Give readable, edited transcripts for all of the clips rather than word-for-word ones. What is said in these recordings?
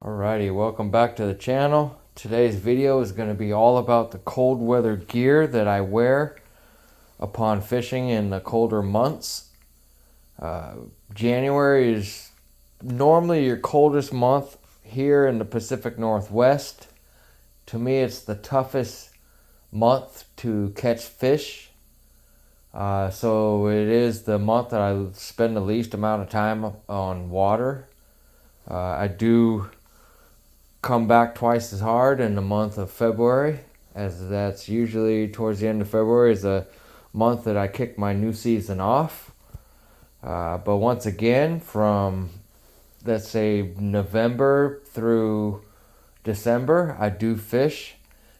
Alrighty, welcome back to the channel. Today's video is going to be all about the cold weather gear that I wear upon fishing in the colder months. January is normally your coldest month here in the Pacific Northwest. To me, it's the toughest month to catch fish. So it is the month that I spend the least amount of time on water. I do come back twice as hard in the month of February, as that's usually towards the end of February is the month that I kick my new season off. But once again, from let's say November through December, I do fish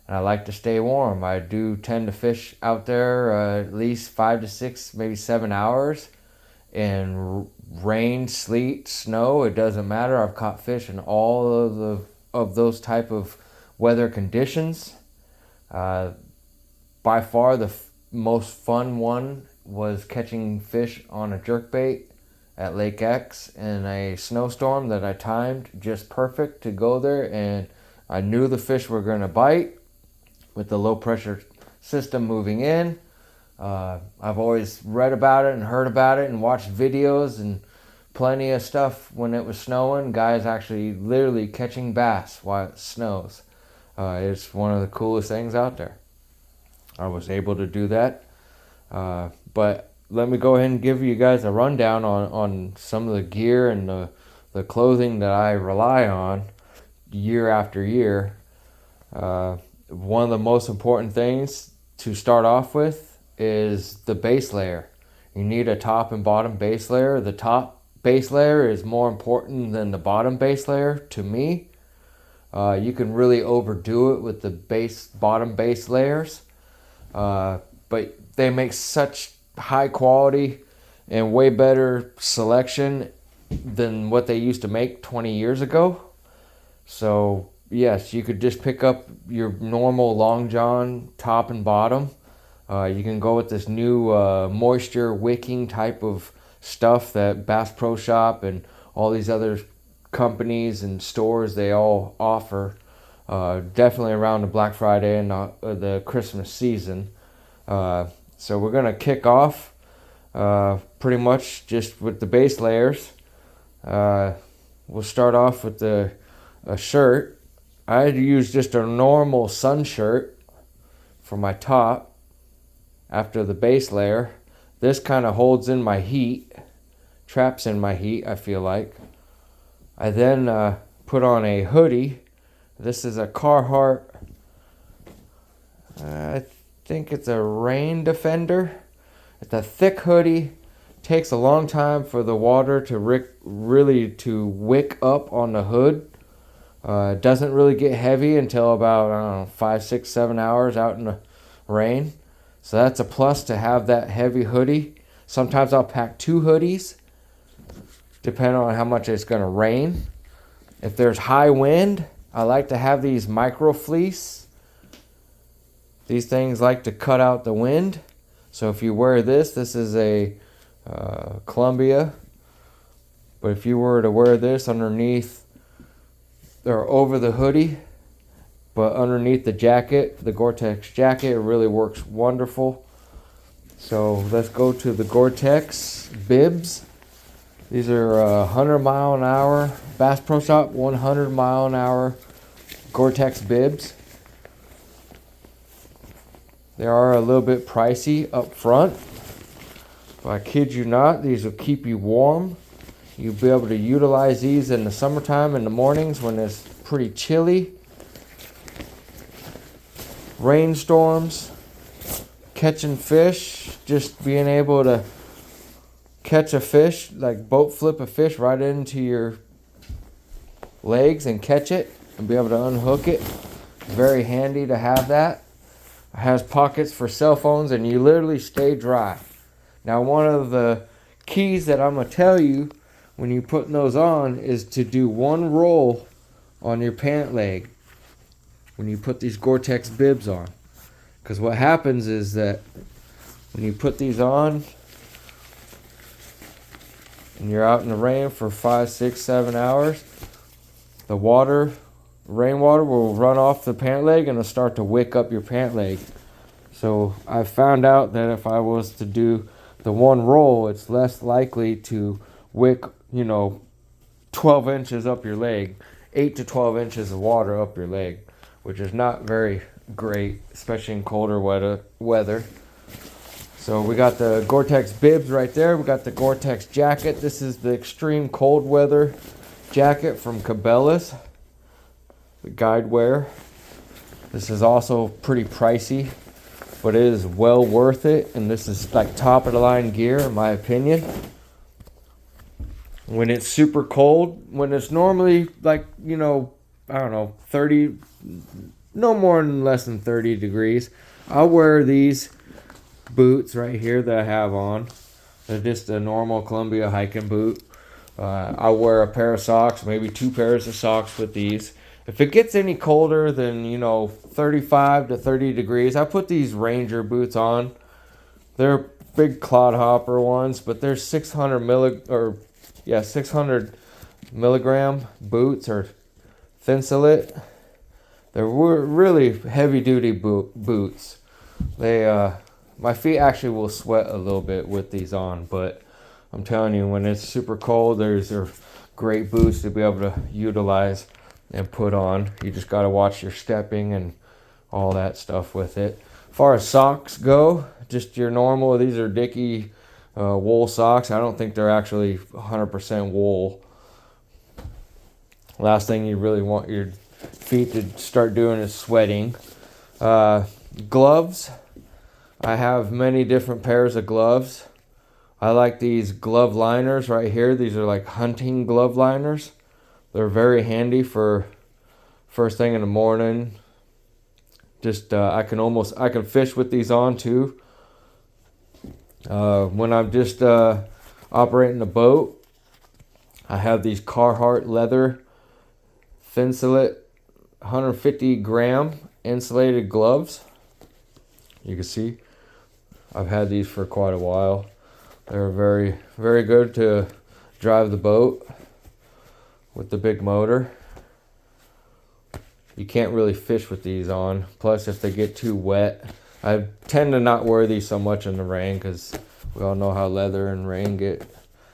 and I like to stay warm. I do tend to fish out there at least 5 to 6, maybe 7 hours in rain, sleet, snow. It doesn't matter. I've caught fish in all of those type of weather conditions. By far the most fun one was catching fish on a jerkbait at Lake X in a snowstorm that I timed just perfect to go there, and I knew the fish were going to bite with the low pressure system moving in. I've always read about it and heard about it and watched videos and plenty of stuff when it was snowing. Guys actually literally catching bass while it snows. It's one of the coolest things out there. I was able to do that. But let me go ahead and give you guys a rundown on some of the gear and the clothing that I rely on year after year. One of the most important things to start off with is the base layer. You need a top and bottom base layer. The top base layer is more important than the bottom base layer to me. You can really overdo it with the bottom base layers, but they make such high quality and way better selection than what they used to make 20 years ago. So yes, you could just pick up your normal long john top and bottom. You can go with this new moisture wicking type of stuff that Bass Pro Shop and all these other companies and stores, they all offer, definitely around the Black Friday and the Christmas season. So we're going to kick off pretty much just with the base layers. We'll start off with a shirt. I use just a normal sun shirt for my top after the base layer. This kind of holds in my heat, traps in my heat, I feel like. I then put on a hoodie. This is a Carhartt, I think it's a rain defender. It's a thick hoodie. Takes a long time for the water to really to wick up on the hood. It doesn't really get heavy until about, I don't know, 5, 6, 7 hours out in the rain. So that's a plus to have that heavy hoodie. Sometimes I'll pack 2 hoodies, depending on how much it's going to rain. If there's high wind, I like to have these micro fleece. These things like to cut out the wind. So if you wear this is a Columbia. But if you were to wear this underneath or over the hoodie, but underneath the jacket, the Gore-Tex jacket, it really works wonderful. So let's go to the Gore-Tex bibs. These are 100 mile an hour, Bass Pro Shop 100 mile an hour Gore-Tex bibs. They are a little bit pricey up front, but I kid you not, these will keep you warm. You'll be able to utilize these in the summertime in the mornings when it's pretty chilly. Rainstorms, catching fish, just being able to catch a fish, like boat flip a fish right into your legs and catch it and be able to unhook it. Very handy to have that. It has pockets for cell phones and you literally stay dry. Now, one of the keys that I'm going to tell you when you're putting those on is to do one roll on your pant leg when you put these Gore-Tex bibs on. Because what happens is that when you put these on and you're out in the rain for 5, 6, 7 hours, the water, rainwater will run off the pant leg and it'll start to wick up your pant leg. So I found out that if I was to do the one roll, it's less likely to wick, 12 inches up your leg, 8 to 12 inches of water up your leg, which is not very great, especially in colder weather. So we got the Gore-Tex bibs right there. We got the Gore-Tex jacket. This is the extreme cold weather jacket from Cabela's, the guide wear. This is also pretty pricey, but it is well worth it. And this is like top of the line gear, in my opinion. When it's super cold, when it's normally like, 30, no more than less than 30 degrees, I'll wear these boots right here that I have on. They're just a normal Columbia hiking boot. I'll wear a pair of socks, maybe 2 pairs of socks with these. If it gets any colder than, 35 to 30 degrees, I put these Ranger boots on. They're big clodhopper ones, but they're 600 milligram boots or Thinsulate. They're really heavy duty boots. They my feet actually will sweat a little bit with these on, but I'm telling you, when it's super cold, they're great boots to be able to utilize and put on. You just got to watch your stepping and all that stuff with it. As far as socks go, just your normal, these are Dickie wool socks. I don't think they're actually 100% wool. Last thing you really want your feet to start doing is sweating. Gloves. I have many different pairs of gloves. I like these glove liners right here. These are like hunting glove liners. They're very handy for first thing in the morning. Just I can fish with these on too. When I'm just operating the boat, I have these Carhartt leather Thinsulate 150 gram insulated gloves. You can see I've had these for quite a while. They're very, very good to drive the boat with the big motor. You can't really fish with these on. Plus, if they get too wet, I tend to not wear these so much in the rain because we all know how leather and rain get.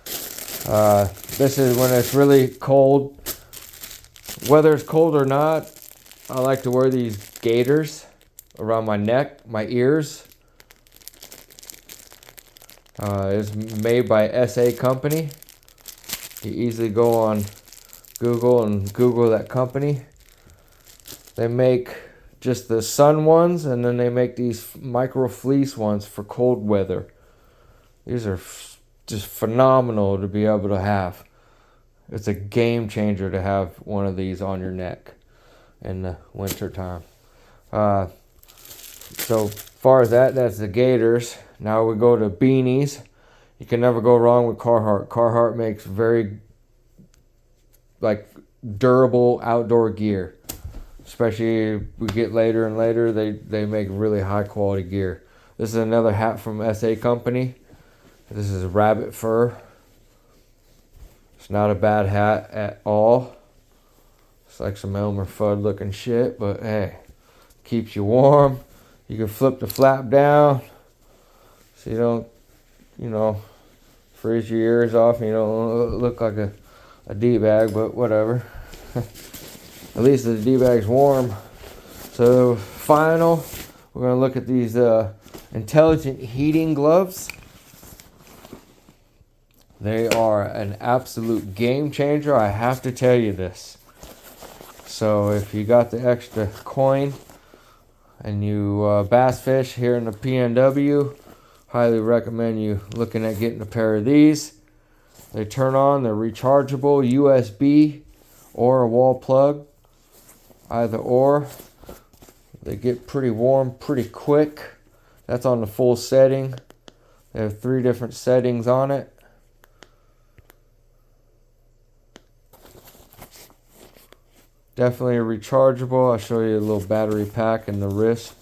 This is when it's really cold. Whether it's cold or not, I like to wear these gaiters around my neck, my ears. It's made by SA Company. You easily go on Google and Google that company. They make just the sun ones, and then they make these micro fleece ones for cold weather. These are just phenomenal to be able to have. It's a game changer to have one of these on your neck in the winter time. So far as that's the gaiters. Now we go to beanies. You can never go wrong with Carhartt. Carhartt makes very durable outdoor gear. Especially we get later and later, they make really high quality gear. This is another hat from SA Company. This is rabbit fur. It's not a bad hat at all. It's like some Elmer Fudd looking shit, but hey, keeps you warm. You can flip the flap down so you don't, freeze your ears off and you don't look like a D-bag, but whatever. At least the D-bag's warm. So final, we're going to look at these intelligent heating gloves. They are an absolute game changer. I have to tell you this. So if you got the extra coin and you bass fish here in the PNW, highly recommend you looking at getting a pair of these. They turn on, they're rechargeable, USB or a wall plug, either or. They get pretty warm pretty quick. That's on the full setting. They have 3 different settings on it. Definitely rechargeable. I'll show you a little battery pack in the wrist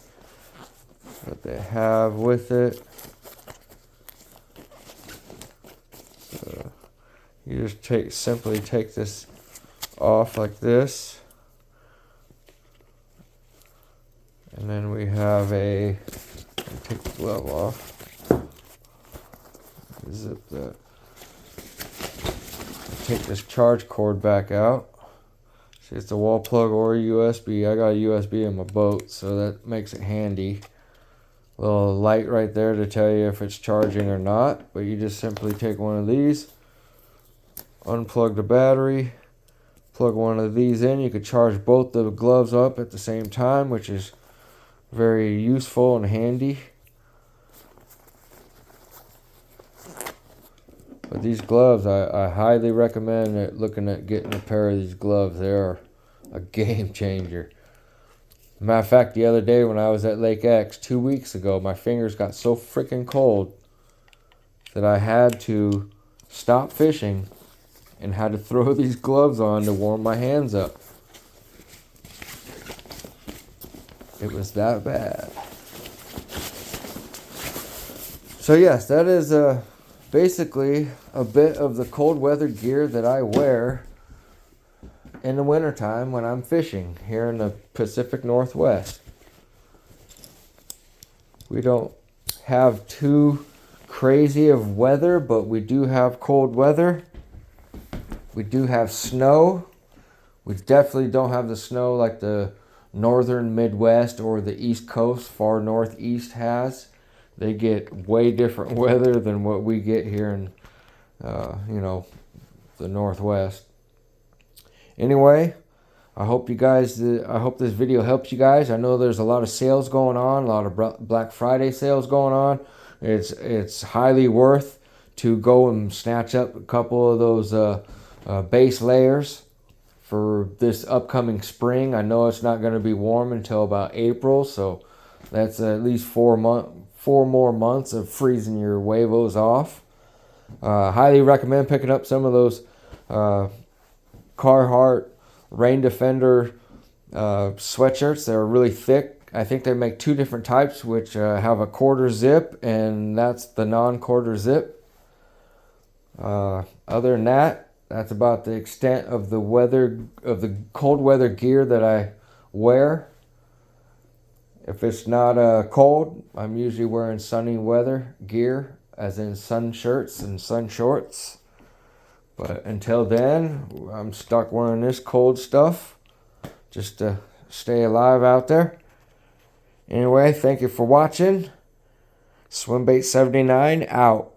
that they have with it. You just simply take this off like this. And then we have take the glove off. Zip that. Take this charge cord back out. See, it's a wall plug or a USB. I got a USB in my boat, so that makes it handy. Little light right there to tell you if it's charging or not. But you just simply take one of these, unplug the battery, plug one of these in. You could charge both the gloves up at the same time, which is very useful and handy. But these gloves, I highly recommend looking at getting a pair of these gloves. They're a game changer. Matter of fact, the other day when I was at Lake X 2 weeks ago, my fingers got so freaking cold that I had to stop fishing and had to throw these gloves on to warm my hands up. It was that bad. So yes, that is basically a bit of the cold weather gear that I wear in the wintertime when I'm fishing here in the Pacific Northwest. We don't have too crazy of weather, but we do have cold weather. We do have snow. We definitely don't have the snow like the northern Midwest or the East Coast, far northeast has. They get way different weather than what we get here in, the Northwest. Anyway, I hope this video helps you guys. I know there's a lot of sales going on, a lot of Black Friday sales going on. It's highly worth to go and snatch up a couple of those base layers for this upcoming spring. I know it's not going to be warm until about April, so that's at least 4 more months of freezing your huevos off. Highly recommend picking up some of those Carhartt Rain Defender sweatshirts. They're really thick. I think they make 2 different types, which have a quarter zip, and that's the non-quarter zip. Other than that, that's about the extent of the cold weather gear that I wear. If it's not cold, I'm usually wearing sunny weather gear, as in sun shirts and sun shorts. But until then, I'm stuck wearing this cold stuff just to stay alive out there. Anyway, thank you for watching. Swimbait79 out.